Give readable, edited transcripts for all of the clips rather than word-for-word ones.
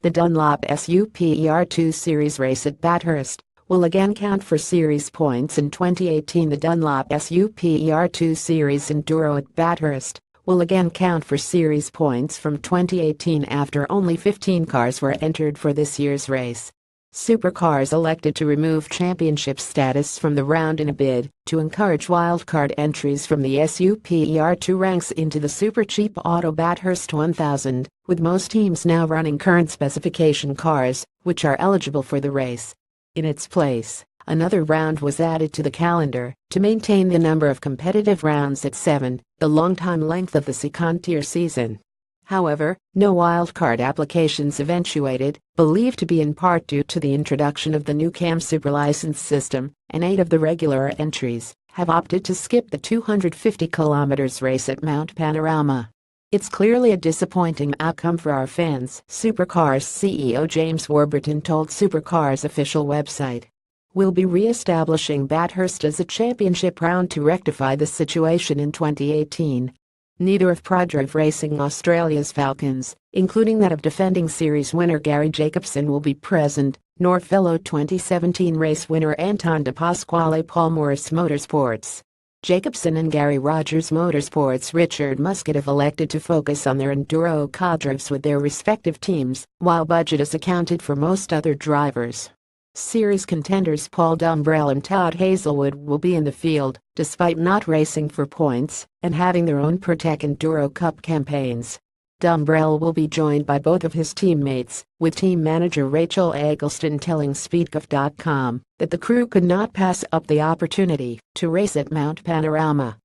The Dunlop Super2 Series race at Bathurst will again count for series points in 2018. The Dunlop Super2 Series Enduro at Bathurst will again count for series points from 2018 after only 15 cars were entered for this year's race. Supercars elected to remove championship status from the round in a bid to encourage wildcard entries from the Super2 ranks into the Super Cheap Auto Bathurst 1000, with most teams now running current specification cars, which are eligible for the race. In its place, another round was added to the calendar to maintain the number of competitive rounds at 7, the long-time length of the second-tier season. However, no wildcard applications eventuated, believed to be in part due to the introduction of the new CAM Super license system, and 8 of the regular entries have opted to skip the 250 km race at Mount Panorama. It's clearly a disappointing outcome for our fans, Supercars CEO James Warburton told Supercars' official website. We'll be re-establishing Bathurst as a championship round to rectify the situation in 2018. Neither of ProDrive Racing Australia's Falcons, including that of defending series winner Gary Jacobson, will be present, nor fellow 2017 race winner Anton De Pasquale Paul Morris Motorsports. Jacobson and Gary Rogers Motorsports' Richard Muscat have elected to focus on their enduro co-drives with their respective teams, while budget is accounted for most other drivers. Series contenders Paul Dumbrell and Todd Hazelwood will be in the field, despite not racing for points and having their own Protec Enduro Cup campaigns. Dumbrell will be joined by both of his teammates, with team manager Rachel Eggleston telling Speedcup.com that the crew could not pass up the opportunity to race at Mount Panorama.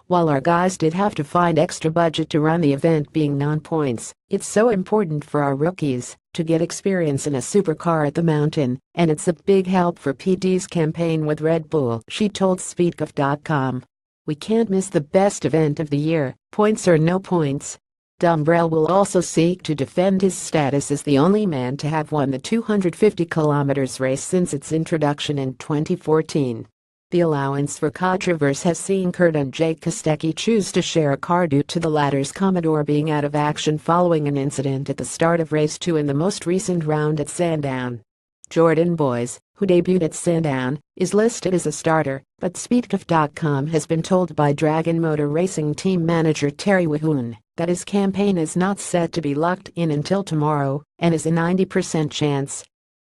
While our guys did have to find extra budget to run the event being non-points, it's so important for our rookies to get experience in a supercar at the mountain, and it's a big help for PD's campaign with Red Bull, she told Speedcup.com. We can't miss the best event of the year, points or no points. Dumbrell will also seek to defend his status as the only man to have won the 250 km race since its introduction in 2014. The allowance for controversy has seen Kurt and Jake Kostecki choose to share a car due to the latter's Commodore being out of action following an incident at the start of race 2 in the most recent round at Sandown. Jordan Boys, who debuted at Sandown, is listed as a starter, but Speedcup.com has been told by Dragon Motor Racing team manager Terry Wahoon that his campaign is not set to be locked in until tomorrow and is a 90% chance.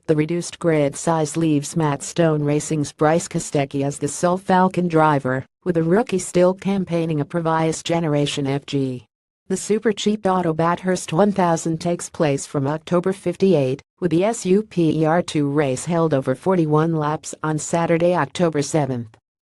The reduced grid size leaves Matt Stone Racing's Bryce Kostecki as the sole Falcon driver, with a rookie still campaigning a previous generation FG. The Super Cheap Auto Bathurst 1000 takes place from October 58, with the Super2 race held over 41 laps on Saturday, October 7.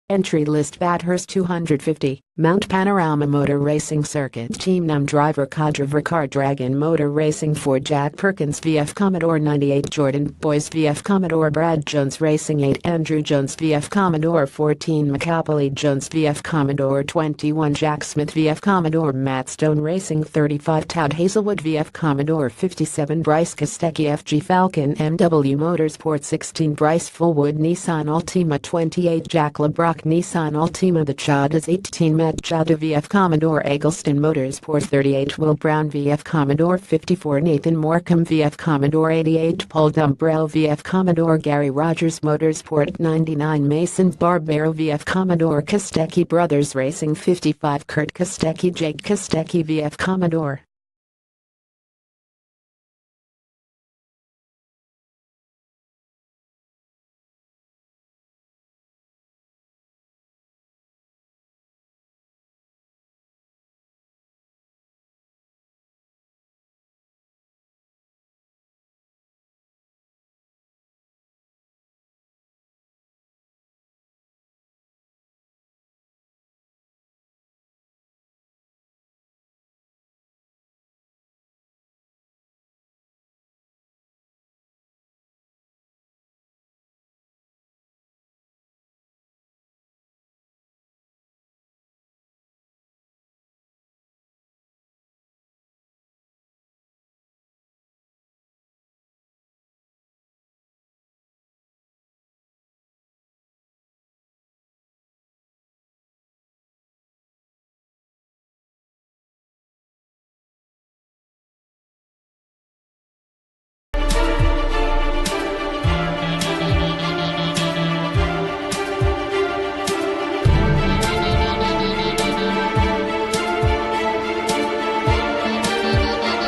Entry list: Bathurst 250, Mount Panorama Motor Racing Circuit. Team Name: driver co-driver car Dragon Motor Racing Ford Jack Perkins VF Commodore 98 Jordan Boys VF Commodore Brad Jones Racing 8 Andrew Jones VF Commodore 14 McApoley Jones VF Commodore 21 Jack Smith VF Commodore Matt Stone Racing 35 Todd Hazelwood VF Commodore 57 Bryce Kostecki FG Falcon MW Motorsport 16 Bryce Fullwood Nissan Altima 28 Jack LeBrock Nissan Altima. The Chadas 18 Matt Chada VF Commodore Eggleston Motorsport 38 Will Brown VF Commodore 54 Nathan Morecambe VF Commodore 88 Paul Dumbrell VF Commodore Gary Rogers Motorsport 99 Mason Barbero VF Commodore Kostecki Brothers Racing 55 Kurt Kostecki Jake Kostecki VF Commodore